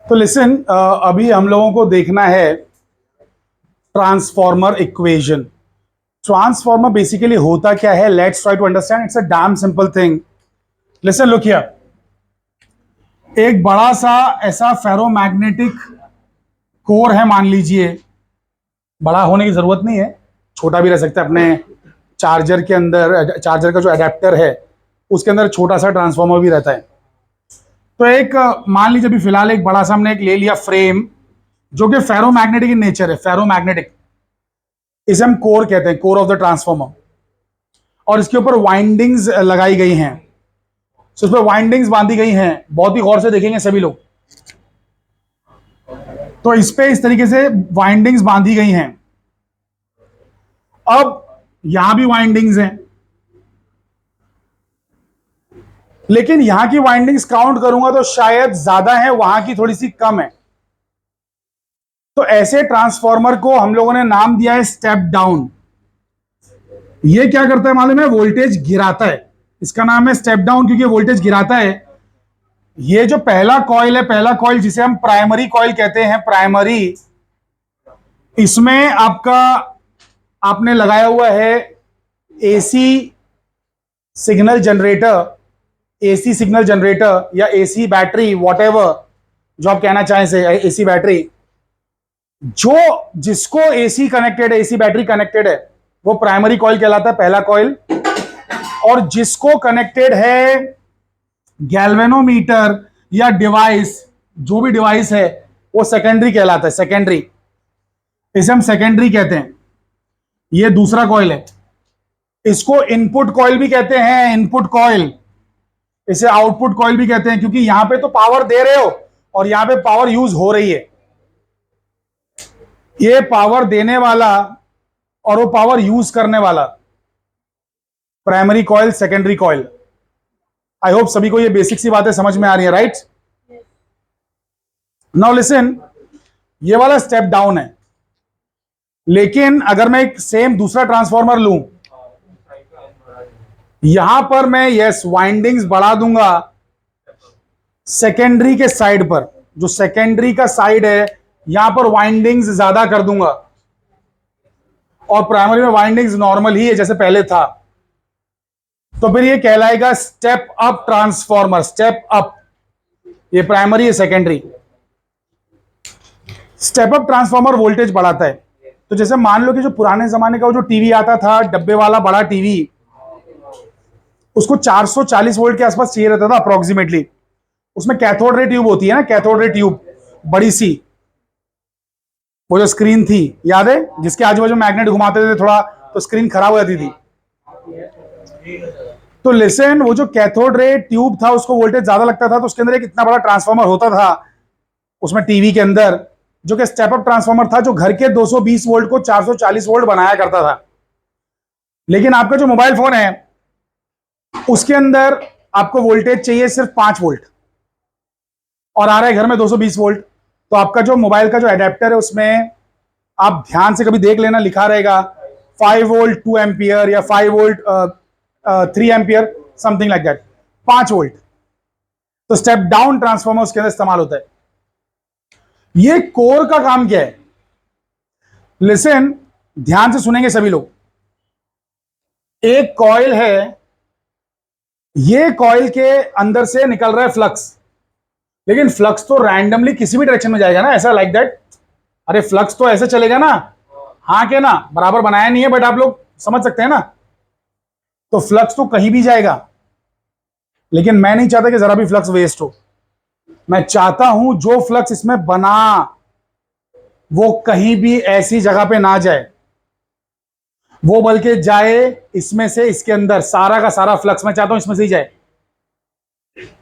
तो लिसन, अभी हम लोगों को देखना है ट्रांसफॉर्मर इक्वेशन। ट्रांसफॉर्मर बेसिकली होता क्या है? Let's try to understand. It's a damn simple thing. Listen, look here. एक बड़ा सा ऐसा फेरोमैग्नेटिक कोर है, मान लीजिए। बड़ा होने की जरूरत नहीं है, छोटा भी रह सकता है। अपने चार्जर के अंदर, चार्जर का जो अडेप्टर है उसके अंदर छोटा सा ट्रांसफॉर्मर भी रहता है। तो एक मान लीजिए अभी फिलहाल एक बड़ा सा हमने एक ले लिया फ्रेम, जो कि फेरोमैग्नेटिक इन नेचर है। फेरोमैग्नेटिक, इसे हम कोर कहते हैं, कोर ऑफ द ट्रांसफॉर्मर। और इसके ऊपर वाइंडिंग्स लगाई गई हैं। तो इस पर वाइंडिंग्स बांधी गई हैं, बहुत ही गौर से देखेंगे सभी लोग। तो इस पे इस तरीके से वाइंडिंग्स बांधी गई हैं। अब यहां भी वाइंडिंग्स हैं, लेकिन यहां की वाइंडिंग्स काउंट करूंगा तो शायद ज्यादा है, वहां की थोड़ी सी कम है। तो ऐसे ट्रांसफॉर्मर को हम लोगों ने नाम दिया है स्टेप डाउन। ये क्या करता है मालूम है? वोल्टेज गिराता है। इसका नाम है स्टेप डाउन, क्योंकि वोल्टेज गिराता है। ये जो पहला कॉइल है, पहला कॉइल जिसे हम प्राइमरी कॉइल कहते हैं, प्राइमरी, इसमें आपने लगाया हुआ है AC signal generator, AC signal generator या एसी बैटरी, वॉटएवर जो आप कहना चाहें से, एसी बैटरी। जो जिसको एसी कनेक्टेड है, एसी बैटरी कनेक्टेड है, वो प्राइमरी कॉइल कहलाता है, पहला कॉइल। और जिसको कनेक्टेड है गैल्वेनोमीटर या डिवाइस, जो भी डिवाइस है, वो सेकेंडरी कहलाता है, सेकेंडरी। इसे हम सेकेंडरी कहते हैं। ये दूसरा कॉइल है। इसको इनपुट कॉइल भी कहते हैं, इनपुट कॉइल। इसे आउटपुट कॉइल भी कहते हैं, क्योंकि यहां पे तो पावर दे रहे हो और यहां पे पावर यूज हो रही है। ये पावर देने वाला और वो पावर यूज करने वाला, primary coil, secondary coil. I hope सभी को ये बेसिक सी बातें समझ में आ रही है, राइट? नाउ लिसन, ये वाला स्टेप डाउन है। लेकिन अगर मैं एक सेम दूसरा ट्रांसफॉर्मर लूं, यहां पर मैं यस वाइंडिंग्स बढ़ा दूंगा सेकेंडरी के साइड पर। जो सेकेंडरी का साइड है, यहां पर वाइंडिंग्स ज्यादा कर दूंगा, और प्राइमरी में वाइंडिंग्स नॉर्मल ही है जैसे पहले था। तो फिर ये कहलाएगा step up transformer, step up. ये प्राइमरी है, secondary. Step up transformer voltage बढ़ाता है। तो जैसे मान लो कि जो पुराने जमाने का जो टीवी आता था, डब्बे वाला बड़ा टीवी, उसको 440 वोल्ट के आसपास चाहिए रहता था अप्रोक्सीमेटली। उसमें कैथोड रे ट्यूब होती है ना, कैथोड रे ट्यूब बड़ी सी, वो जो स्क्रीन थी, याद है? जिसके आजू बाजू मैग्नेट घुमाते थे थोड़ा तो स्क्रीन खराब हो जाती थी। तो लिसन, वो जो कैथोड रे ट्यूब था उसको वोल्टेज ज्यादा लगता था, तो उसके अंदर एक इतना बड़ा ट्रांसफॉर्मर होता था उसमें, टीवी के अंदर, जो कि स्टेप अप ट्रांसफॉर्मर था, जो घर के 220 वोल्ट को 440 वोल्ट बनाया करता था। लेकिन आपका जो मोबाइल फोन है, उसके अंदर आपको वोल्टेज चाहिए सिर्फ 5 वोल्ट, और आ रहा है घर में 220 वोल्ट। तो आपका जो मोबाइल का जो एडेप्टर है, उसमें आप ध्यान से कभी देख लेना, लिखा रहेगा 5 वोल्ट 2 एम्पियर या 5 volt 3 ampere, something like that, 5 volt. तो स्टेप डाउन ट्रांसफॉर्मर उसके अंदर इस्तेमाल होता है। ये कोर का काम क्या है? लिसन, ध्यान से सुनेंगे सभी लोग। एक कॉइल है, ये कॉइल के अंदर से निकल रहा है फ्लक्स, लेकिन फ्लक्स तो रैंडमली किसी भी डायरेक्शन में जाएगा ना, ऐसा लाइक दैट। अरे फ्लक्स तो ऐसे चलेगा ना, हाँ के ना, बराबर बनाया नहीं है, बट आप लोग समझ सकते हैं ना। तो फ्लक्स तो कहीं भी जाएगा, लेकिन मैं नहीं चाहता कि जरा भी फ्लक्स वेस्ट हो। मैं चाहता हूं जो फ्लक्स इसमें बना, वो कहीं भी ऐसी जगह पे ना जाए, वो बल्कि जाए इसमें से, इसके अंदर सारा का सारा फ्लक्स मैं चाहता हूं इसमें से ही जाए।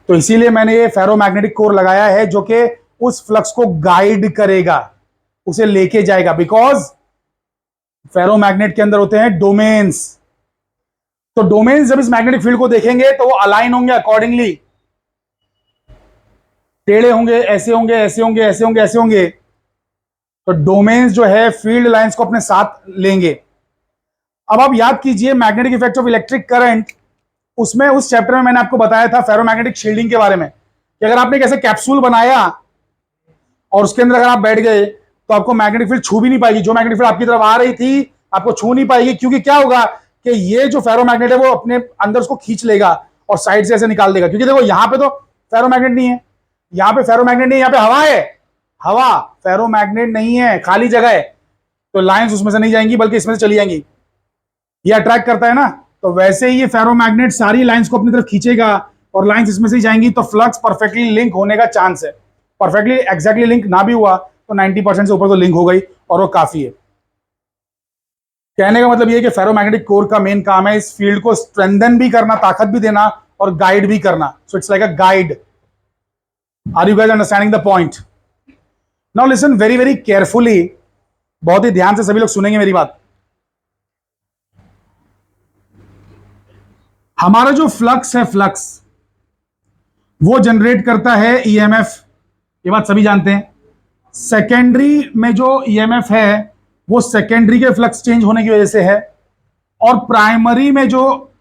तो इसीलिए मैंने ये फेरोमैग्नेटिक कोर लगाया है, जो कि उस फ्लक्स को गाइड करेगा, उसे लेके जाएगा। बिकॉज फेरोमैग्नेट के अंदर होते हैं डोमेन्स। तो डोमेन्स जब इस मैग्नेटिक फील्ड को देखेंगे तो वो अलाइन होंगे अकॉर्डिंगली, टेढ़े होंगे, ऐसे होंगे, ऐसे होंगे, ऐसे होंगे, ऐसे होंगे। तो डोमेन्स जो है फील्ड लाइंस को अपने साथ लेंगे। अब आप याद कीजिए magnetic effect of electric current, उसमें उस चैप्टर में मैंने आपको बताया था फेरोमैग्नेटिक शील्डिंग के बारे में, कि अगर आपने कैसे कैप्सूल बनाया और उसके अंदर अगर आप बैठ गए तो आपको मैग्नेटिक फील्ड छू भी नहीं पाएगी, जो मैग्नेटिक फील्ड आपकी तरफ आ रही थी आपको छू नहीं पाएगी, क्योंकि क्या होगा कि ये जो फेरोमैग्नेट है वो अपने अंदर उसको खींच लेगा और साइड से ऐसे निकाल देगा। क्योंकि देखो यहां पे तो फेरोमैग्नेट नहीं है, यहां पे फेरोमैग्नेट नहीं है, यहां पे हवा है, हवा, फेरोमैग्नेट नहीं है, खाली जगह है, तो लाइंस उसमें से नहीं जाएंगी बल्कि इसमें से चली जाएंगी। ये अट्रैक्ट करता है ना, तो वैसे ही ये फेरोमैग्नेट सारी लाइंस को अपनी तरफ खींचेगा और लाइंस इसमें से ही जाएंगी, तो फ्लक्स परफेक्टली लिंक होने का चांस है। परफेक्टली एग्जैक्टली लिंक ना भी हुआ तो 90% से ऊपर तो लिंक हो गई और वो काफी है। कहने का मतलब ये कि फेरोमैग्नेटिक कोर का मेन काम है इस फील्ड को स्ट्रेंथन भी करना, ताकत भी देना और गाइड भी करना। So it's like a guide. Are you guys understanding the point? Now listen very very carefully, बहुत ही ध्यान से सभी लोग सुनेंगे मेरी बात। हमारा जो फ्लक्स है, फ्लक्स वो जनरेट करता है ईएमएफ, ये बात सभी जानते हैं। सेकेंडरी में जो ईएमएफ है वो सेकेंडरी के फ्लक्स चेंज होने की वजह से है, और प्राइमरी में जो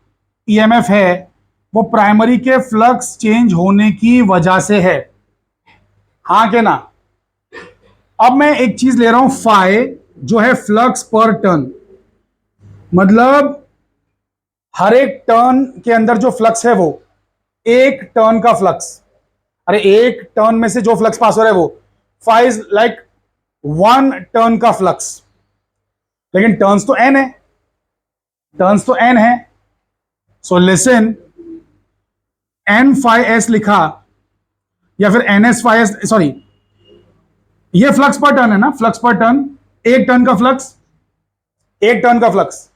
ईएमएफ है वो प्राइमरी के फ्लक्स चेंज होने की वजह से है। हाँ के ना? अब मैं एक चीज ले रहा हूं, फाई, जो है फ्लक्स पर टर्न, मतलब हर एक टर्न के अंदर जो फ्लक्स है वो एक टर्न का फ्लक्स, अरे एक टर्न में से जो फ्लक्स पास हो रहा है वो phi is like one turn का फ्लक्स। लेकिन टर्न्स तो एन है, टर्न्स तो एन है। So listen, N phi S लिखा या फिर N S phi S, sorry, ये फ्लक्स पर टर्न है ना, फ्लक्स पर टर्न, एक टर्न का फ्लक्स, एक टर्न का फ्लक्स,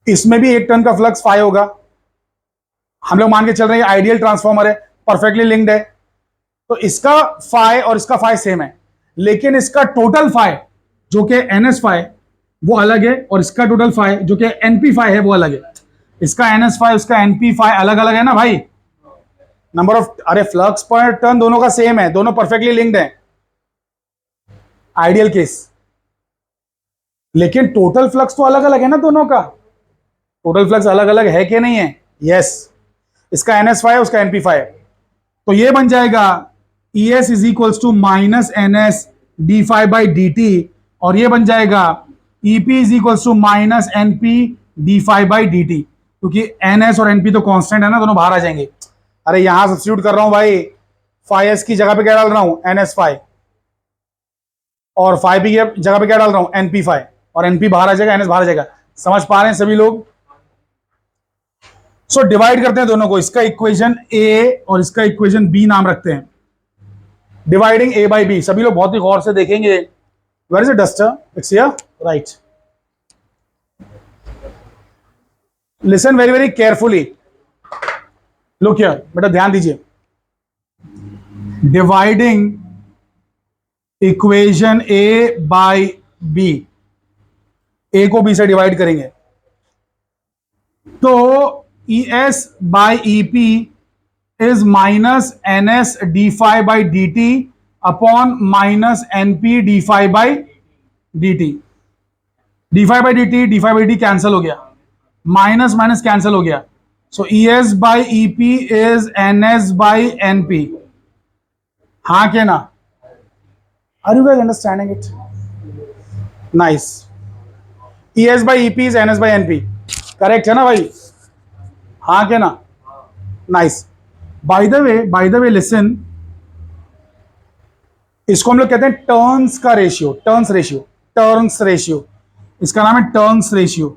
इसमें भी एक टर्न का फ्लक्स फाई होगा। हम लोग मान के चल रहे हैं आइडियल ट्रांसफॉर्मर है, परफेक्टली लिंक्ड है, तो इसका फाई और इसका फाई सेम है, लेकिन इसका टोटल फाई जो कि एनएस फाई वो अलग है, और इसका टोटल फाई जो कि एनपी फाई है वो अलग है। इसका एनएस फाई उसका एनपी फाई अलग अलग है ना भाई, नंबर ऑफ, अरे फ्लक्स पर टर्न दोनों का सेम है, दोनों परफेक्टली लिंक्ड है, आइडियल केस, लेकिन टोटल फ्लक्स तो अलग अलग है ना दोनों का, टोटल फ्लक्स अलग अलग है कि नहीं है? यस, इसका एनएस फाई उसका एनपी फाई, तो ये बन जाएगा ES is equals to minus N S d phi by d t, और ये बन जाएगा EP is equals to minus N P d phi by d t, क्योंकि NS और NP तो कांस्टेंट है ना, दोनों बाहर आ जाएंगे। अरे यहां सब्स्टिट्यूट कर रहा हूं भाई, फाई एस की जगह पे क्या डाल रहा हूं, NS फाई, और फाई पी की जगह पे क्या डाल रहा हूं, NP फाई, और NP बाहर आ जाएगा, NS बाहर आ जाएगा। समझ पा रहे हैं सभी लोग? सो डिवाइड करते हैं दोनों को, इसका इक्वेशन ए और इसका इक्वेशन बी नाम रखते हैं, डिवाइडिंग ए बाई बी। सभी लोग बहुत ही गौर से देखेंगे। Where is a duster? It's here, right. Listen very very carefully, look here बेटा, ध्यान दीजिए। Dividing equation A by B, A को बी से डिवाइड करेंगे तो ES by EP is minus NS d phi by dt upon minus NP d phi by dt। d phi by dt cancel हो गया, minus minus cancel हो गया, सो ES by EP is NS by NP। हाँ क्या ना? Are you guys understanding it? Nice. ES by EP is NS by NP, correct है ना भाई? हाँ क्या ना? Nice. By the way listen, इसको हम लोग कहते हैं टर्न्स का ratio, turns ratio, turns ratio, इसका नाम है टर्न्स रेशियो।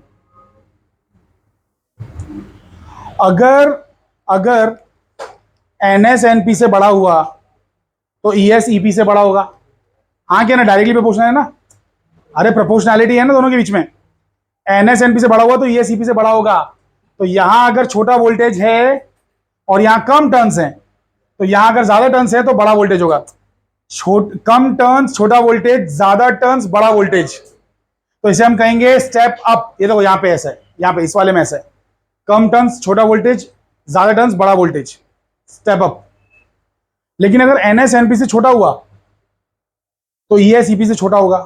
अगर अगर NS NP से बड़ा हुआ तो ES EP से बड़ा होगा। हाँ क्या ना? डायरेक्टली प्रोपोर्शनल है ना, अरे प्रोपोर्शनैलिटी है ना दोनों के बीच में। NS NP से बड़ा हुआ तो ES EP से बड़ा होगा। तो यहां अगर छोटा वोल्टेज है और यहां कम टर्न्स हैं, तो यहां अगर ज्यादा टर्न्स है तो बड़ा वोल्टेज होगा, कम टर्न्स छोटा वोल्टेज, ज्यादा टर्न्स बड़ा वोल्टेज, तो इसे हम कहेंगे स्टेप अप। ये देखो यहां पे ऐसा है, यहां पे इस वाले में ऐसा है, कम टर्न्स छोटा वोल्टेज, ज्यादा टर्न्स बड़ा वोल्टेज, स्टेप अप। लेकिन अगर NS NP से छोटा हुआ तो ES EP से छोटा होगा,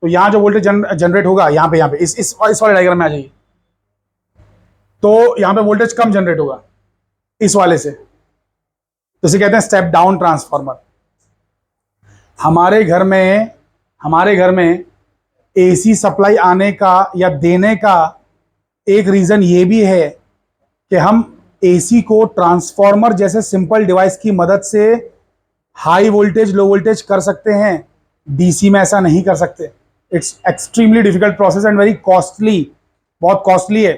तो यहां जो वोल्टेज जनरेट होगा यहां पे इस वाले डायग्राम में आ जाइए, तो यहां पे वोल्टेज कम जनरेट होगा इस वाले से, तो इसे कहते हैं स्टेप डाउन ट्रांसफॉर्मर। हमारे घर में एसी सप्लाई आने का या देने का एक रीजन ये भी है कि हम एसी को ट्रांसफॉर्मर जैसे सिंपल डिवाइस की मदद से हाई वोल्टेज लो वोल्टेज कर सकते हैं। डीसी में ऐसा नहीं कर सकते। It's extremely difficult process and very costly, बहुत कॉस्टली है।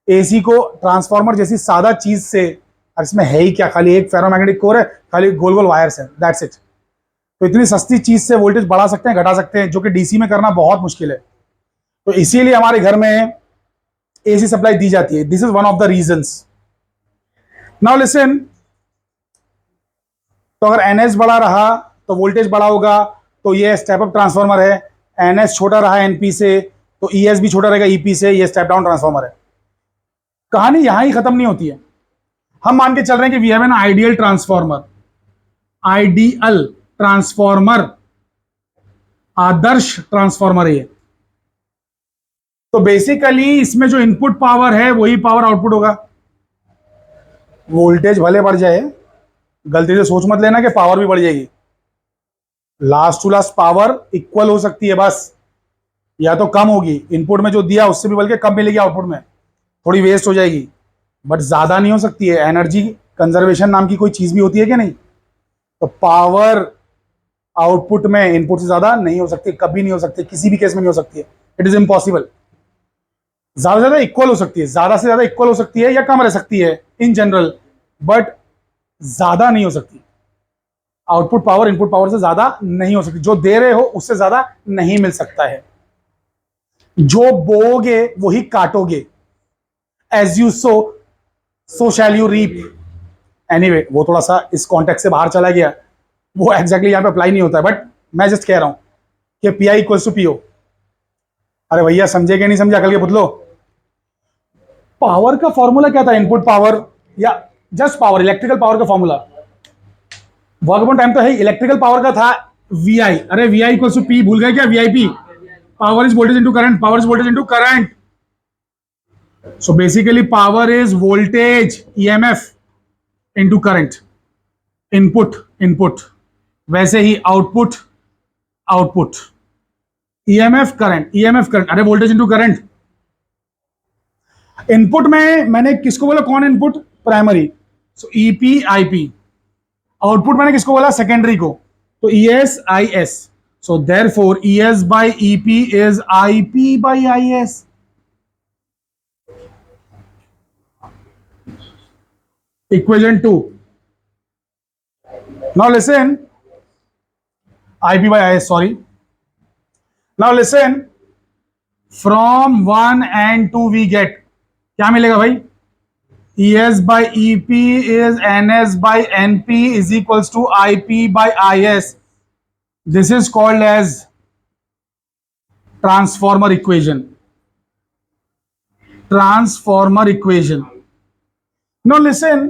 एसी को ट्रांसफॉर्मर जैसी सादा चीज से, और इसमें है ही क्या, खाली एक फेरोमैग्नेटिक कोर है, खाली गोल गोल वायर्स है, दैट्स इट। तो इतनी सस्ती चीज से वोल्टेज बढ़ा सकते हैं, घटा सकते हैं, जो कि डीसी में करना बहुत मुश्किल है। तो इसीलिए हमारे घर में एसी सप्लाई दी जाती है। This is one of the reasons. Now listen, तो अगर एनएस बड़ा रहा तो वोल्टेज बड़ा होगा, तो ये स्टेप अप ट्रांसफार्मर है। एनएस छोटा रहा एनपी से तो ईएस भी छोटा रहेगा ईपी से, ये स्टेप डाउन ट्रांसफार्मर है। कहानी यहां ही खत्म नहीं होती है। हम मान के चल रहे हैं कि we have an ideal transformer, ideal transformer, आदर्श ट्रांसफार्मर है। तो बेसिकली इसमें जो इनपुट पावर है वही पावर आउटपुट होगा। वोल्टेज भले बढ़ जाए, गलती से सोच मत लेना कि पावर भी बढ़ जाएगी। Last to last power equal हो सकती है बस, या तो कम होगी, इनपुट में जो दिया उससे भी बल्कि कम मिलेगी, आउटपुट में थोड़ी वेस्ट हो जाएगी, बट ज्यादा नहीं हो सकती है। एनर्जी कंजर्वेशन नाम की कोई चीज भी होती है कि नहीं? तो पावर आउटपुट में इनपुट से ज्यादा नहीं हो सकती, कभी नहीं हो सकती, किसी भी केस में नहीं हो सकती है। It is impossible. ज्यादा से ज्यादा इक्वल हो सकती है, ज्यादा से ज्यादा इक्वल हो सकती है या कम रह सकती है इन जनरल, बट ज्यादा नहीं हो सकती। आउटपुट पावर इनपुट पावर से ज्यादा नहीं हो सकती। जो दे रहे हो उससे ज्यादा नहीं मिल सकता है। जो बोओगे वही काटोगे। As you sow shall you reap. Anyway, वो थोड़ा सा इस कॉन्टेक्स्ट से बाहर चला गया, वो एग्जैक्टली यहां पे अप्लाई नहीं होता है, बट मैं जस्ट कह रहा हूं कि P I equals to PO. अरे भैया समझे कि नहीं समझे अकल के पुतलो? पावर का फॉर्मूला क्या था? इनपुट पावर या जस्ट पावर, इलेक्ट्रिकल पावर का फॉर्मूला, वर्क अपॉन टाइम तो है। इलेक्ट्रिकल पावर का था वी आई। अरे V I equals to P, भूल गए क्या? V I P, power is voltage into current, power is voltage into current. So basically power is voltage EMF into current. Input input, वैसे ही output output. EMF current, EMF current, अरे voltage into current. Input में मैंने किसको बोला? कौन input? Primary, so EP IP. Output मैंने किसको बोला? सेकेंडरी को, तो ES I S. So therefore ES by EP is IP by IS. Equation 2। Now listen, IP by IS, sorry. Now listen, from 1 and 2 we get क्या मिलेगा भाई? ES by EP is NS by NP is equals to IP by IS. This is called as transformer equation. Transformer equation. Now listen,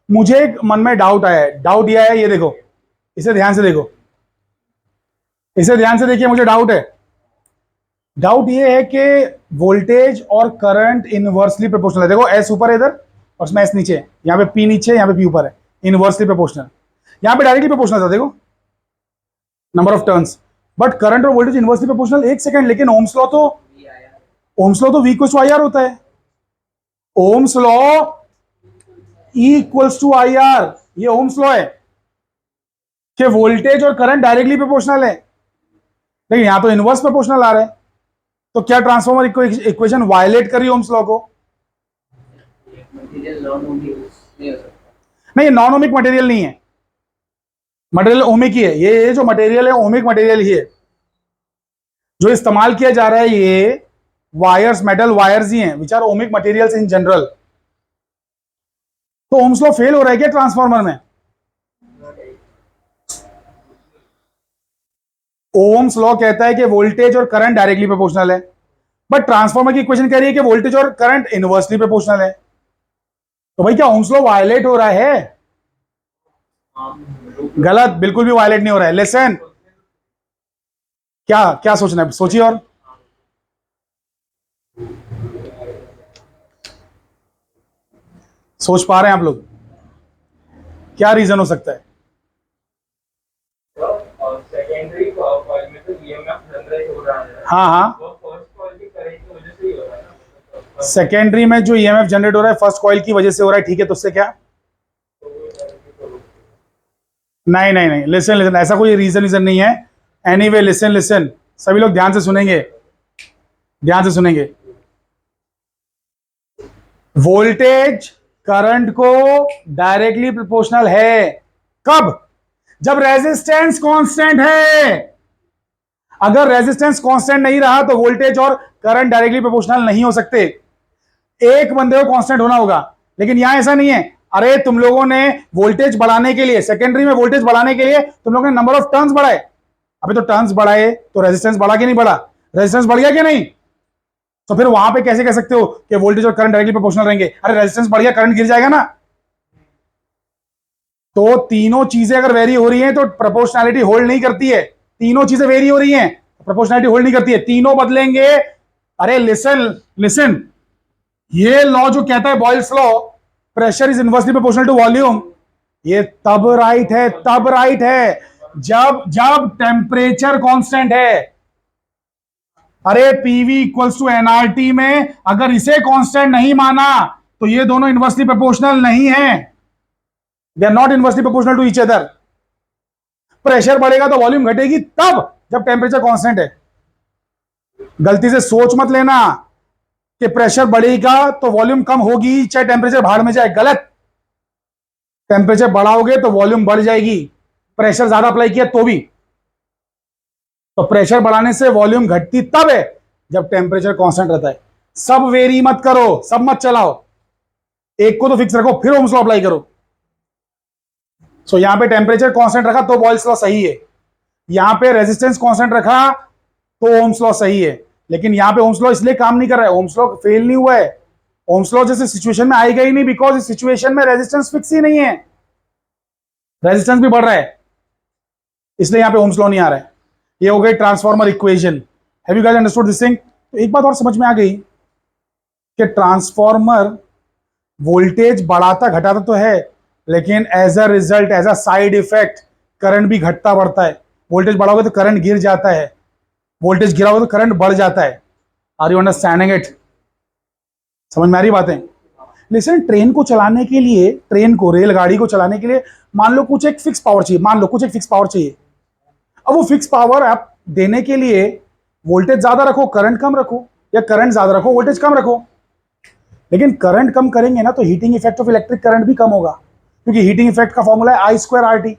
मुझे एक मन में doubt आया है। Doubt यह है, ये देखो, इसे ध्यान से देखो, इसे ध्यान से देखिए, मुझे डाउट है। डाउट ये है कि वोल्टेज और करंट इनवर्सली प्रोपोर्शनल है। देखो एस ऊपर है इधर और उसमें एस नीचे, यहाँ पे पी नीचे, यहाँ पे पी ऊपर है, इनवर्सली प्रोपोर्शनल। यहाँ पे डायरेक्टली प्रोपोर्शनल था, देखो number of turns, but current और वोल्टेज इनवर्सली प्रोपोर्शनल। एक सेकंड, लेकिन ओम्स लॉ तो V equals to I R होता है। Ohm's law E equals to I R, ये ओम्स लॉ है कि वोल्टेज और करंट डायरेक्टली प्रोपोर्शनल है, लेकिन यहां तो इनवर्स प्रोपोर्शनल आ रहा है। तो क्या ट्रांसफॉर्मर इक्वेशन वायलेट कर रही है ओम्स लॉ को? नहीं, नॉन ओमिक मटेरियल नहीं है, मटेरियल ओमिक ही है। ये जो मटेरियल है ओमिक मटेरियल ही है। जो इस्तेमाल किया जा रहा है ये वायर्स, मेटल वायर्स ही हैं, which are ohmic materials in general. तो ओम्स लॉ फेल हो रहा है क्या ट्रांसफॉर्मर में? ओम्स लॉ कहता है कि वोल्टेज और करंट डायरेक्टली प्रोपोर्शनल है, बट ट्रांसफॉर्मर की इक्वेशन कह रही है कि वोल्टेज और करंट इनवर्सली प्रोपोर्शनल है। तो भाई क्या ओम्स लॉ वायलेट हो रहा है? गलत, बिल्कुल भी वायलेट नहीं हो रहा है। लिसन, क्या क्या सोचना है, सोचिए। और सोच पा रहे हैं आप लोग? क्या रीजन हो सकता है? हाँ हाँ, सेकेंडरी में जो ईएमएफ जनरेट हो रहा है फर्स्ट कॉइल की वजह से हो रहा है, ठीक है, तो उससे क्या? नहीं नहीं नहीं, लिसन लिसन, ऐसा कोई रीजन नहीं है। एनीवे लिसन लिसन, सभी लोग ध्यान से सुनेंगे, ध्यान से सुनेंगे। वोल्टेज करंट को डायरेक्टली प्रोपोर्शनल है। कब? जब रेजिस्टेंस कांस्टेंट है। अगर रेजिस्टेंस कांस्टेंट नहीं रहा तो वोल्टेज और करंट डायरेक्टली प्रोपोर्शनल नहीं हो सकते। एक बंदे को कांस्टेंट होना होगा, लेकिन यहां ऐसा नहीं है। अरे तुम लोगों ने वोल्टेज बढ़ाने के लिए, सेकेंडरी में वोल्टेज बढ़ाने के लिए तुम लोगों ने नंबर ऑफ टर्न्स बढ़ाए। अभी तो टर्न्स बढ़ाए तो रेजिस्टेंस बढ़ा कि नहीं बढ़ा? रेजिस्टेंस बढ़ गया कि नहीं? तो फिर वहां पे कैसे कह सकते हो कि वोल्टेज और करंट डायरेक्टली प्रोपोर्शनल रहेंगे? अरे रेजिस्टेंस बढ़ गया, करंट गिर जाएगा ना। तो तीनों चीजें अगर वेरी हो रही हैं तो प्रोपोर्शनैलिटी होल्ड नहीं करती है। तीनों चीजें वेरी हो रही हैं, प्रोपोर्शनैलिटी होल्ड नहीं करती है, तीनों बदलेंगे। अरे लिसन लिसन, ये लॉ जो कहता है Boyle's law, pressure is inversely proportional to volume, ये तब राइट है, तब राइट है जब जब टेम्परेचर कांस्टेंट है। अरे पीवी इक्वल्स टू एनआरटी में अगर इसे कांस्टेंट नहीं माना तो ये दोनों इनवर्सली प्रोपोर्शनल नहीं है, they are not inversely proportional to each other. Pressure बढ़ेगा तो वॉल्यूम घटेगी तब जब टेम्परेचर कांस्टेंट है। गलती से सोच मत लेना कि प्रेशर बढ़ेगा तो वॉल्यूम कम होगी चाहे टेम्परेचर भाड़ में जाए, गलत। टेम्परेचर बढ़ाओगे तो वॉल्यूम बढ़ जाएगी, प्रेशर ज्यादा अप्लाई किया तो भी। तो प्रेशर बढ़ाने से वॉल्यूम घटती तब है जब टेम्परेचर कांस्टेंट रहता है। सब वेरी मत करो, सब मत चलाओ, एक को तो फिक्स रखो फिर ओम्स लॉ अप्लाई करो। सो यहां पे टेम्परेचर कांस्टेंट रखा तो बॉयल्स लॉ सही है, यहां पे रेजिस्टेंस कांस्टेंट रखा तो ओम्स लॉ सही है। लेकिन यहां पे ओम्स लॉ इसलिए काम नहीं कर रहा है, ओम्स लॉ फेल नहीं हुआ है, ओम्स लॉ जैसे सिचुएशन में आएगा ही नहीं, बिकॉज इस सिचुएशन में रेजिस्टेंस फिक्स ही नहीं है, रेजिस्टेंस भी बढ़ रहा है, इसलिए यहां पे ओम्स लॉ नहीं आ रहा है। ये हो गई transformer equation. Have you guys understood this thing? तो एक बात और समझ में आ गई कि ट्रांसफॉर्मर वोल्टेज बढ़ाता घटाता तो है, लेकिन as a result, as a side effect current भी घटता बढ़ता है। वोल्टेज बढ़ाओगे तो करंट गिर जाता है, वोल्टेज गिरा होगा तो करंट बढ़ जाता है। Are you understanding it? समझ में आ रही बातें? लिसन, ट्रेन को चलाने के लिए, ट्रेन को, रेलगाड़ी को चलाने के लिए मान लो कुछ एक फिक्स पावर चाहिए, मान लो कुछ एक फिक्स पावर चाहिए। अब वो फिक्स पावर आप देने के लिए वोल्टेज ज्यादा रखो करंट कम रखो, या करंट ज्यादा रखो वोल्टेज कम रखो। लेकिन करंट कम करेंगे ना तो heating effect of electric current भी कम होगा, क्योंकि हीटिंग इफेक्ट का फॉर्मूला है I²RT।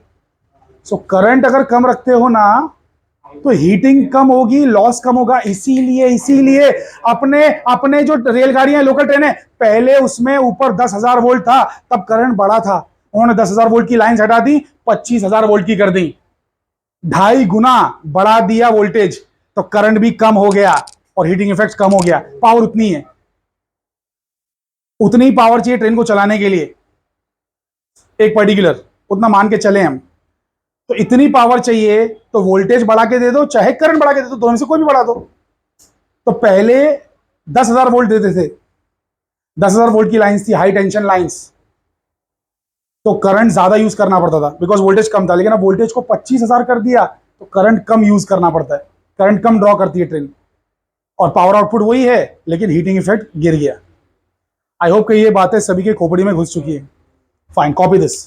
सो करंट अगर कम रखते हो ना तो हीटिंग कम होगी, लॉस कम होगा। इसीलिए इसीलिए अपने अपने जो रेलगाड़ियां, लोकल ट्रेनें, पहले उसमें ऊपर 10,000 वोल्ट था, तब करंट बढ़ा था, उन्होंने 10,000 वोल्ट की लाइन हटा दी, 25,000 वोल्ट की कर दी, 2.5 गुना बढ़ा दिया वोल्टेज, तो करंट भी कम हो गया और हीटिंग इफेक्ट कम हो गया। पावर उतनी है, उतनी ही पावर चाहिए ट्रेन को चलाने के लिए, एक पर्टिकुलर, उतना मान के चले हम। तो इतनी पावर चाहिए तो वोल्टेज बढ़ा के दे दो चाहे करंट बढ़ा के दे दो, दोनों में से कोई भी बढ़ा दो। तो पहले 10,000 वोल्ट देते थे, 10,000 वोल्ट की लाइंस थी, हाई टेंशन लाइंस, तो करंट ज्यादा यूज करना पड़ता था बिकॉज वोल्टेज कम था। लेकिन अब वोल्टेज को 25,000 कर दिया तो करंट कम यूज करना पड़ता है, करंट कम ड्रॉ करती है ट्रेन, और पावर आउटपुट वही है लेकिन हीटिंग इफेक्ट गिर गया। आई होप कि ये बातें सभी के खोपड़ी में घुस चुकी है। Fine, copy this.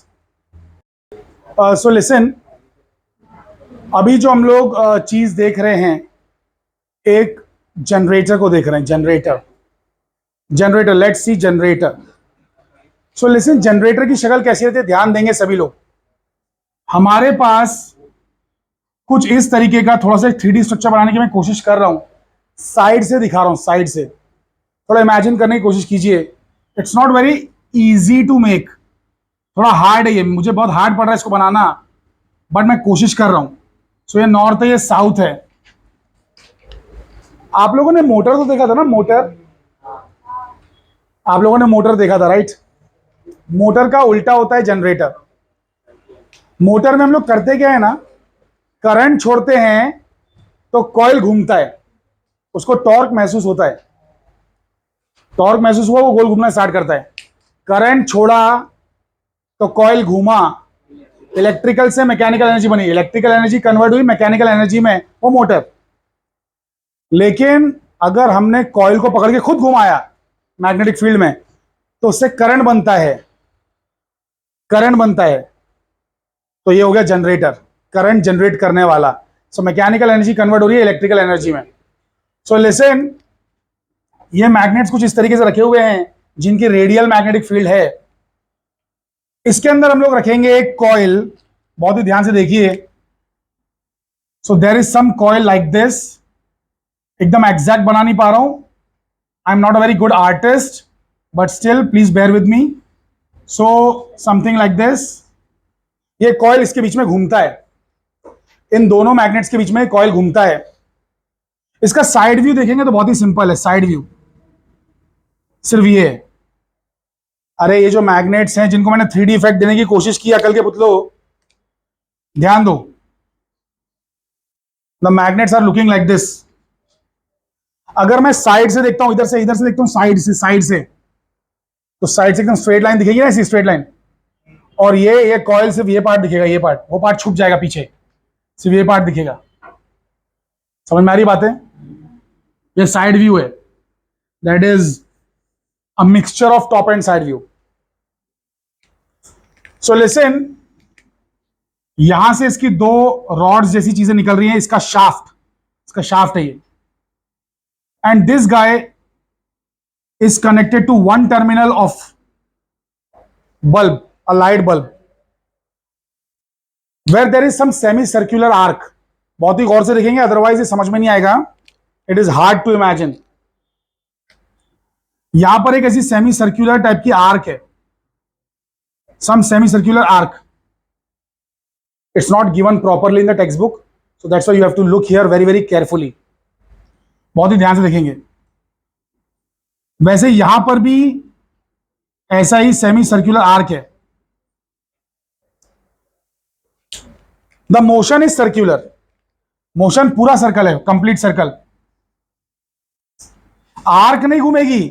So listen, अभी जो हम लोग चीज देख रहे हैं, एक जनरेटर को देख रहे हैं, generator, generator, let's see generator. So listen, generator की शक्ल कैसी रहती है, ध्यान देंगे सभी लोग। हमारे पास कुछ इस तरीके का थोड़ा सा 3D स्ट्रक्चर बनाने की मैं कोशिश कर रहा हूं, साइड से दिखा रहा हूं, साइड से थोड़ा इमेजिन करने की कोशिश कीजिए। It's not very easy to make, थोड़ा हार्ड है ये, मुझे बहुत हार्ड पड़ रहा है इसको बनाना, बट मैं कोशिश कर रहा हूं। सो ये नॉर्थ है, ये साउथ है। आप लोगों ने मोटर तो देखा था ना, मोटर, आप लोगों ने मोटर देखा था, राइट? मोटर का उल्टा होता है जनरेटर। मोटर में हम लोग करते क्या है ना, करंट छोड़ते हैं तो कॉइल घूमता है, उसको टॉर्क महसूस होता है, टॉर्क महसूस हुआ वो गोल घूमना स्टार्ट करता है। करंट छोड़ा तो कॉइल घूमा, इलेक्ट्रिकल से मैकेनिकल एनर्जी बनी, इलेक्ट्रिकल एनर्जी कन्वर्ट हुई मैकेनिकल एनर्जी में, वो मोटर। लेकिन अगर हमने कॉइल को पकड़ के खुद घुमाया मैग्नेटिक फील्ड में तो उससे करंट बनता है, करंट बनता है। तो ये हो गया जनरेटर, करंट जनरेट करने वाला। सो मैकेनिकल एनर्जी कन्वर्ट हो रही है इलेक्ट्रिकल एनर्जी में। सो लिसन, ये मैग्नेट्स कुछ इस तरीके से रखे हुए हैं जिनकी रेडियल मैग्नेटिक फील्ड है। इसके अंदर हम लोग रखेंगे एक कॉइल, बहुत ही ध्यान से देखिए। So there is some coil like this, एकदम एग्जैक्ट बना नहीं पा रहा हूं, I am not a very good artist, but still please bear with me. So something like this, ये कॉइल इसके बीच में घूमता है, इन दोनों मैग्नेट्स के बीच में कॉइल घूमता है। इसका साइड व्यू देखेंगे तो बहुत ही सिंपल है, साइड व्यू सिर्फ ये। अरे ये जो मैग्नेट्स हैं जिनको मैंने 3D इफेक्ट देने की कोशिश की अकल के पुतलो, ध्यान दो, the magnets are looking like this. अगर मैं साइड से देखता हूं, इधर से देखता हूं, साइड से तो साइड से एकदम स्ट्रेट लाइन दिखेगी ना, ऐसी स्ट्रेट लाइन। और ये कॉइल सिर्फ ये पार्ट दिखेगा, ये पार्ट, वो पार्ट छुप जाएगा पीछे, सिर्फ ये पार्ट दिखेगा। समझ में आ रही बात है? ये साइड व्यू है, that is a mixture of top and side view. So listen, यहां से इसकी दो रॉड्स जैसी चीजें निकल रही हैं, इसका शाफ्ट है ये। And this guy is connected to one terminal of bulb, a light bulb, where there is some semicircular arc. बहुत ही गौर से देखेंगे, अदरवाइज ये समझ में नहीं आएगा, it is hard to imagine. यहां पर एक ऐसी सेमी सर्क्यूलर टाइप की आर्क है, some semi circular arc. It's not given properly in the textbook, so that's why you have to look here very very carefully, बहुत ही ध्यान से देखेंगे। वैसे यहां पर भी ऐसा ही सेमी सर्कुलर आर्क है। The motion is circular, motion पूरा सर्कल है, कंप्लीट सर्कल। आर्क नहीं घूमेगी,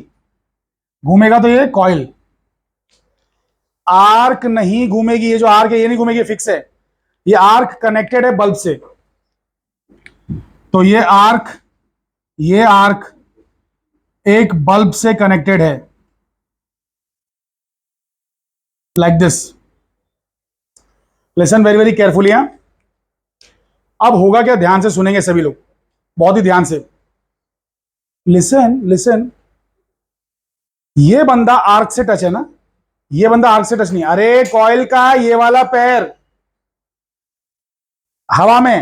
घूमेगा तो ये कॉइल। आर्क नहीं घूमेगी, ये जो आर्क है ये नहीं घूमेगी, फिक्स है। ये आर्क कनेक्टेड है बल्ब से, तो ये आर्क एक बल्ब से कनेक्टेड है, like this. Listen very very carefully. अब होगा क्या, ध्यान से सुनेंगे सभी लोग, बहुत ही ध्यान से। लिसन, ये बंदा आर्क से टच है ना, ये बंदा आर्क से टच नहीं। अरे कॉइल का ये वाला पैर हवा में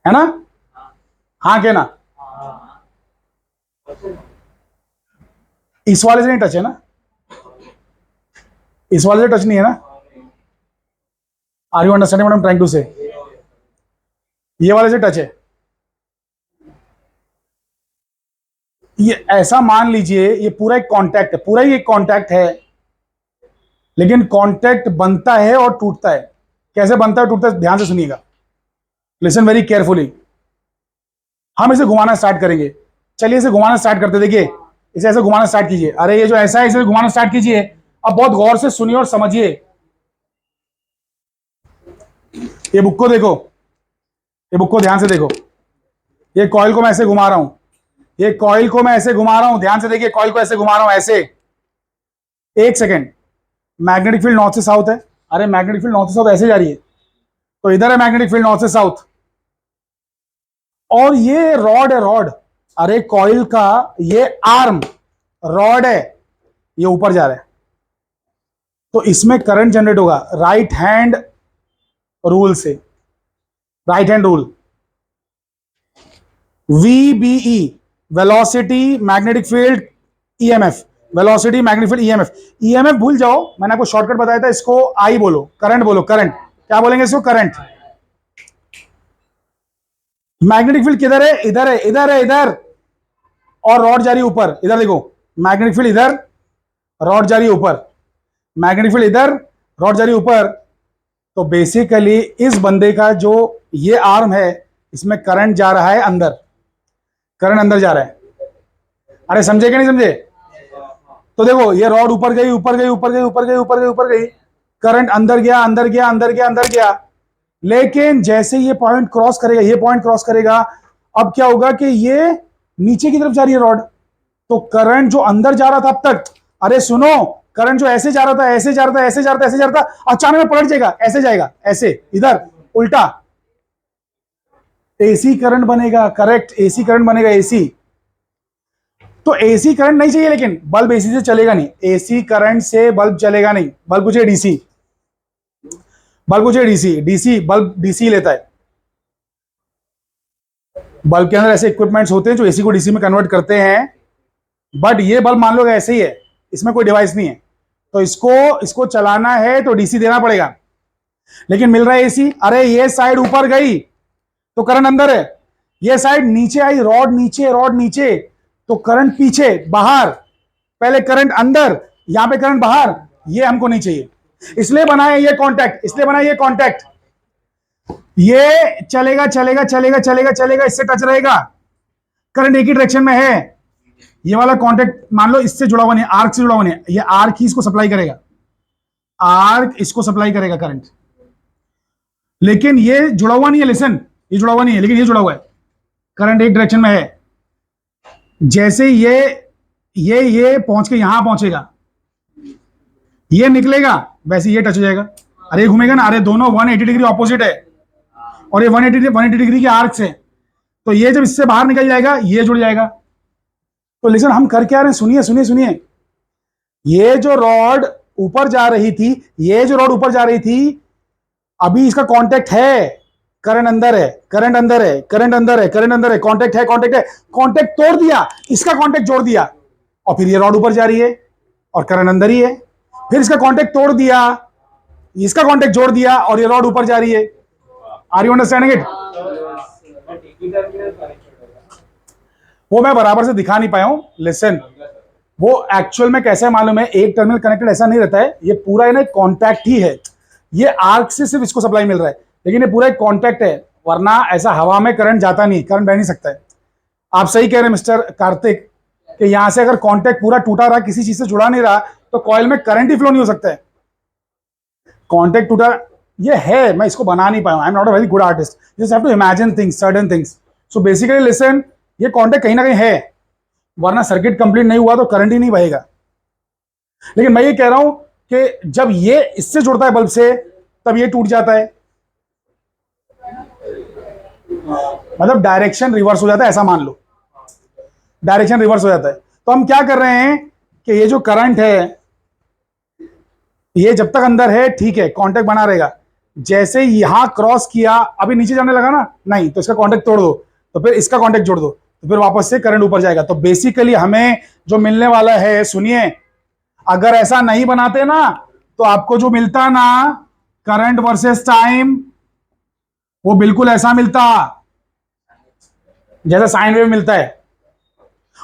है ना, हाँ के ना, इस वाले से नहीं टच है ना, इस वाले से टच नहीं है ना। Are you understanding what I am trying to say? ये वाले से टच है। ये ऐसा मान लीजिए ये पूरा एक कांटेक्ट है, पूरा ही एक कांटेक्ट है, लेकिन कांटेक्ट बनता है और टूटता है। कैसे बनता है टूटता है, ध्यान से सुनिएगा, लिसन वेरी केयरफुली। हम इसे घुमाना स्टार्ट करेंगे, चलिए इसे घुमाना स्टार्ट करते, देखिए इसे ऐसे घुमाना स्टार्ट कीजिए। अरे ये जो ऐसा है इसे घुमाना स्टार्ट कीजिए। अब बहुत गौर से सुनिए और समझिए। ये बुक को देखो, ये बुक को ध्यान से देखो। ये कॉइल को मैं ऐसे घुमा रहा हूं, ये कॉइल को मैं ऐसे घुमा रहा हूं, ध्यान से देखिए, कॉइल को ऐसे घुमा रहा हूं ऐसे। एक सेकेंड, मैग्नेटिक फील्ड नॉर्थ से साउथ है। अरे मैग्नेटिक फील्ड नॉर्थ से साउथ ऐसे जा रही है, तो इधर है मैग्नेटिक फील्ड नॉर्थ से साउथ। और ये रॉड है, रॉड, अरे कॉइल का ये आर्म रॉड है, ये ऊपर जा रहा है, तो इसमें करंट जनरेट होगा राइट हैंड रूल से, right hand rule. VBE, velocity magnetic field EMF, velocity magnetic field EMF। EMF भूल जाओ, मैंने आपको शॉर्टकट बताया था, इसको I बोलो, करंट बोलो, करंट। क्या बोलेंगे इसको? करंट। मैग्नेटिक फील्ड किधर है? इधर है, इधर है, इधर, और रॉड जा रही है ऊपर। इधर देखो, मैग्नेटिक फील्ड इधर, रॉड जा रही है ऊपर, मैग्नेटिक फील्ड इधर, रॉड जा रही है ऊपर। तो बेसिकली इस बंदे का जो ये आर्म है, इसमें करंट जा रहा है अंदर, करंट अंदर जा रहा है। अरे समझे कि नहीं समझे? तो देखो ये रॉड ऊपर गई, ऊपर गई, ऊपर गई, ऊपर गई, ऊपर गई, ऊपर गई, करंट अंदर गया, अंदर गया, अंदर गया, अंदर गया। लेकिन जैसे ये पॉइंट क्रॉस करेगा, ये पॉइंट क्रॉस करेगा, अब क्या होगा कि ये नीचे की तरफ जा रही है रॉड, तो करंट जो अंदर जा रहा था अब तक, अरे सुनो, करंट जो ऐसे जा रहा था, ऐसे जा रहा था, ऐसे जा रहा था, ऐसे जा रहा था, अचानक में पलट जाएगा, ऐसे जाएगा, ऐसे इधर उल्टा, एसी करंट बनेगा। करेक्ट, एसी करंट बनेगा, एसी। तो एसी करंट नहीं चाहिए, लेकिन बल्ब एसी से चलेगा नहीं, एसी करंट से बल्ब चलेगा नहीं, बल्ब कुछ डीसी, बल्ब कुछ डीसी, डीसी बल्ब डीसी लेता है। बल्ब के अंदर ऐसे इक्विपमेंट्स होते हैं जो एसी को डीसी में कन्वर्ट करते हैं, बट ये बल्ब मान लो ऐसे ही है, इसमें कोई डिवाइस नहीं है, तो इसको इसको चलाना है तो डीसी देना पड़ेगा, लेकिन मिल रहा है एसी। अरे ये साइड ऊपर गई तो करंट अंदर है, ये साइड नीचे आई, रॉड नीचे, रॉड नीचे, तो करंट पीछे बाहर, पहले करंट अंदर, यहां पे करंट बाहर, ये हमको नहीं चाहिए, इसलिए बनाया ये कॉन्टैक्ट, इसलिए बनाया ये कॉन्टैक्ट। ये चलेगा चलेगा चलेगा चलेगा चलेगा, इससे टच रहेगा, करंट एक ही डायरेक्शन में है। ये वाला कॉन्टैक्ट मान लो इससे जुड़ा हुआ नहीं, आर्क से जुड़ा हुआ नहीं, ये आर्क ही इसको सप्लाई करेगा, आर्क इसको सप्लाई करेगा करंट, लेकिन ये जुड़ा हुआ नहीं है, लिसन, ये जुड़ा हुआ नहीं है, लेकिन ये जुड़ा हुआ है, करंट एक डायरेक्शन में है। जैसे ये पहुंच के यहां पहुंचेगा, ये निकलेगा, वैसे ये टच हो जाएगा, अरे घूमेगा ना, अरे दोनों 180 डिग्री ऑपोजिट है, और ये 180 डिग्री के आर्क से, तो ये जब इससे बाहर निकल जाएगा ये जुड़ जाएगा। तो लिसन, हम कर क्या रहे हैं, सुनिए सुनिए सुनिए, ये जो रॉड ऊपर जा रही थी, ये जो रॉड ऊपर जा रही थी, अभी इसका कांटेक्ट है, करंट अंदर है, करंट अंदर है, करंट अंदर है, करंट अंदर है, कांटेक्ट है, कांटेक्ट है, कांटेक्ट तोड़ दिया, इसका कांटेक्ट जोड़ दिया, और फिर ये रॉड ऊपर जा रही है और करंट अंदर ही है, फिर इसका कांटेक्ट तोड़ दिया, इसका कांटेक्ट जोड़ दिया, और ये रॉड ऊपर जा रही है। Are you understanding it? वो मैं बराबर से दिखा नहीं पाया हूं, लिसन, वो एक्चुअल में कैसा है मालूम है, एक टर्मिनल कनेक्टेड ऐसा नहीं रहता है, ये पूरा ना कॉन्टैक्ट ही है, ये आर्क से सिर्फ इसको सप्लाई मिल रहा है, लेकिन ये पूरा एक कॉन्टैक्ट है, वरना ऐसा हवा में करंट जाता नहीं, करंट बह नहीं सकता है। आप सही कह रहे हैं मिस्टर कार्तिक, कि यहां से अगर कॉन्टैक्ट पूरा टूटा रहा, किसी चीज से जुड़ा नहीं रहा, तो कॉइल में करंट ही फ्लो नहीं हो सकता है। कॉन्टैक्ट टूटा, ये है, मैं इसको बना नहीं पाया, I am not a very good artist, just have to imagine things, certain things. So basically listen, ये कॉन्टैक्ट कहीं ना कहीं है, वरना सर्किट कंप्लीट नहीं हुआ तो करंट ही नहीं बहेगा। लेकिन मैं ये कह रहा हूं कि जब ये इससे जुड़ता है बल्ब से, तब ये टूट जाता है, मतलब डायरेक्शन रिवर्स हो जाता है, ऐसा मान लो, डायरेक्शन रिवर्स हो जाता है। तो हम क्या कर रहे हैं कि ये जो करंट है, ये जब तक अंदर है ठीक है, कांटेक्ट बना रहेगा, जैसे यहां क्रॉस किया, अभी नीचे जाने लगा ना, नहीं तो इसका कांटेक्ट तोड़ दो, तो फिर इसका कांटेक्ट जोड़ दो, तो फिर वापस से करंट ऊपर जाएगा। तो बेसिकली हमें जो मिलने वाला है, सुनिए, अगर ऐसा नहीं बनाते ना, तो आपको जो मिलता ना करंट वर्सेस टाइम, वो बिल्कुल ऐसा मिलता जैसा साइन वेव मिलता है,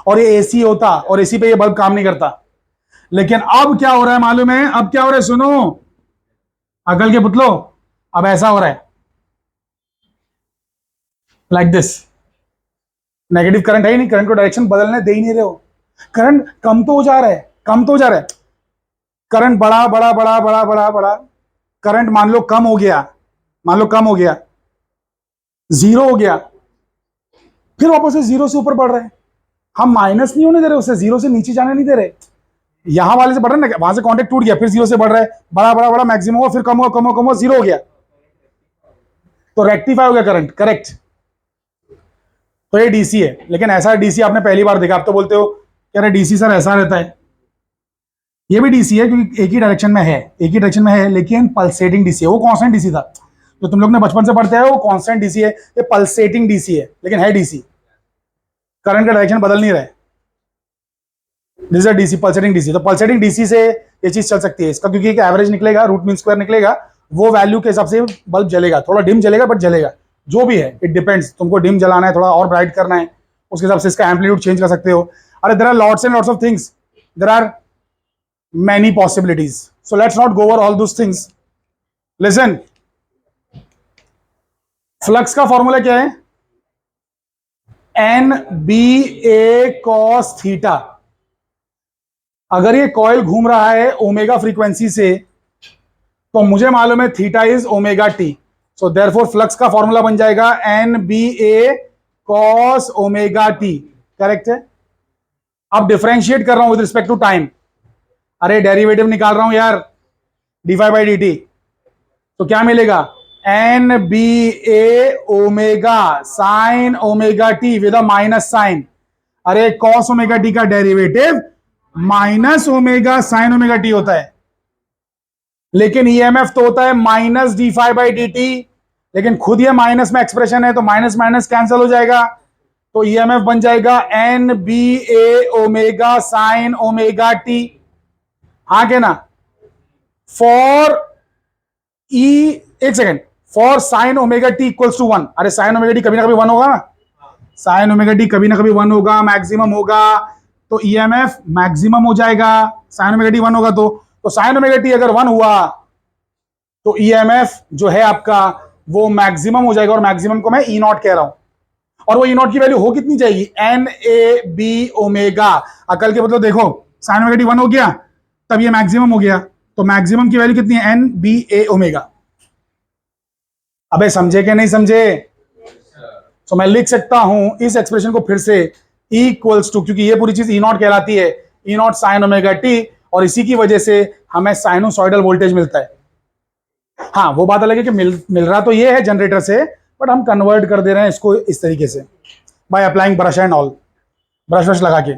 और ये एसी होता, और एसी पे ये बल्ब काम नहीं करता। लेकिन अब क्या हो रहा है मालूम है, अब क्या हो रहा है, सुनो अकल के पुतलो, अब ऐसा हो रहा है, लाइक दिस, नेगेटिव करंट है ही नहीं, करंट को डायरेक्शन बदलने दे ही नहीं रहे हो, करंट कम तो हो जा रहा है, कम तो हो जा रहा है, करंट बड़ा बड़ा बड़ा बड़ा बड़ा बड़ा, करंट मान लो कम हो गया, मान लो कम हो गया, जीरो हो गया, फिर वापस से जीरो से ऊपर बढ़ रहा है, हम माइनस नहीं होने दे रहे उसे, जीरो से नीचे जाने नहीं दे रहे, यहां वाले से बढ़ रहा है ना, वहां से कांटेक्ट टूट गया, फिर जीरो से बढ़ रहा है, बड़ा बड़ा बड़ा मैक्सिमम हुआ, फिर कम हुआ कम हुआ कम हुआ, जीरो हो गया, तो रेक्टिफाई हो गया करंट, करेक्ट। तो ये डीसी है, लेकिन ऐसा डीसी आपने पहली बार देखा, आप तो बोलते हो कि अरे डीसी सर ऐसा रहता है, ये भी डीसी है क्योंकि एक ही डायरेक्शन में है, एक ही डायरेक्शन में है, लेकिन पल्सेटिंग डीसी है, वो कांस्टेंट डीसी था जो तुम लोग ने बचपन से पढ़ते हैं, वो कांस्टेंट डीसी है, ये पल्सेटिंग डीसी है, लेकिन है डीसी, करंट का डायरेक्शन बदल नहीं रहा है, this is DC, pulsating DC. तो पल्सेटिंग डीसी से ये चीज चल सकती है इसका, क्योंकि एक एवरेज निकलेगा, रूट मीन स्क्वायर निकलेगा, वो वैल्यू के हिसाब से बल्ब जलेगा, थोड़ा डिम जलेगा बट जलेगा, जो भी है इट डिपेंड्स, तुमको डिम जलाना है, थोड़ा और ब्राइट करना है, उसके हिसाब से इसका एम्पलीट्यूड चेंज कर सकते हो। अरे there are lots and lots of things, there are many possibilities, so let's not go over all those things. Listen, flux का फॉर्मूला क्या है, N B A cos theta. अगर ये कॉइल घूम रहा है ओमेगा फ्रीक्वेंसी से, तो मुझे मालूम है theta is omega t, so therefore flux का फॉर्मूला बन जाएगा N B A cos omega t, correct है। अब डिफरेंशिएट कर रहा हूं विद रिस्पेक्ट टू टाइम, अरे डेरिवेटिव निकाल रहा हूं यार, d phi by d t, तो क्या मिलेगा, N B A omega sine omega t with a minus sine. अरे कॉस ओमेगा टी का derivative minus omega sine omega t होता है, लेकिन ईएमएफ तो होता है minus d phi by d t, लेकिन खुद ये माइनस में एक्सप्रेशन है तो माइनस माइनस कैंसिल हो जाएगा, तो ईएमएफ बन जाएगा N B A omega sine omega t, हाँ के ना। फॉर ई, एक second, for sine omega t equals to 1, अरे साइन ओमेगा टी कभी ना कभी 1 होगा ना, साइन ओमेगा टी कभी ना कभी 1 होगा, मैक्सिमम होगा, तो ईएमएफ मैक्सिमम हो जाएगा, साइन ओमेगा टी 1 होगा तो साइन ओमेगा टी अगर 1 हुआ तो ईएमएफ जो है आपका वो मैक्सिमम हो जाएगा, और मैक्सिमम को मैं ई नॉट कह रहा हूं, और वो ई नॉट की वैल्यू हो कितनी जाएगी, एन ए बी ओमेगा, अकल के मतलब देखो साइन ओमेगा टी 1 हो गया तब ये मैक्सिमम हो गया, तो मैक्सिमम की वैल्यू कितनी है, एन बी ए ओमेगा। अबे समझे कि नहीं समझे, तो मैं लिख सकता हूं इस एक्सप्रेशन को फिर से, इक्वल्स टू, क्योंकि ये पूरी चीज ई नॉट कहलाती है, ई नॉट साइन ओमेगा टी, और इसी की वजह से हमें साइनोसॉइडल वोल्टेज मिलता है। हाँ वो बात अलग है कि मिल रहा तो ये है जनरेटर से, बट हम कन्वर्ट कर दे रहे हैं इसको इस तरीके से by applying brush and all, brush व्रश लगा के।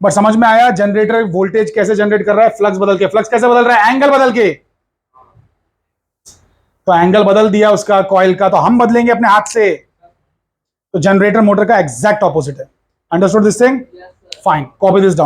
बट समझ में आया जनरेटर वोल्टेज कैसे जनरेट कर रहा है, फ्लक्स बदल के। फ्लक्स कैसे बदल रहा है, एंगल बदल के, तो एंगल बदल दिया उसका कॉइल का, तो हम बदलेंगे अपने हाथ से, तो जनरेटर मोटर का एग्जैक्ट ऑपोजिट है। Understood this thing, fine, copy this down.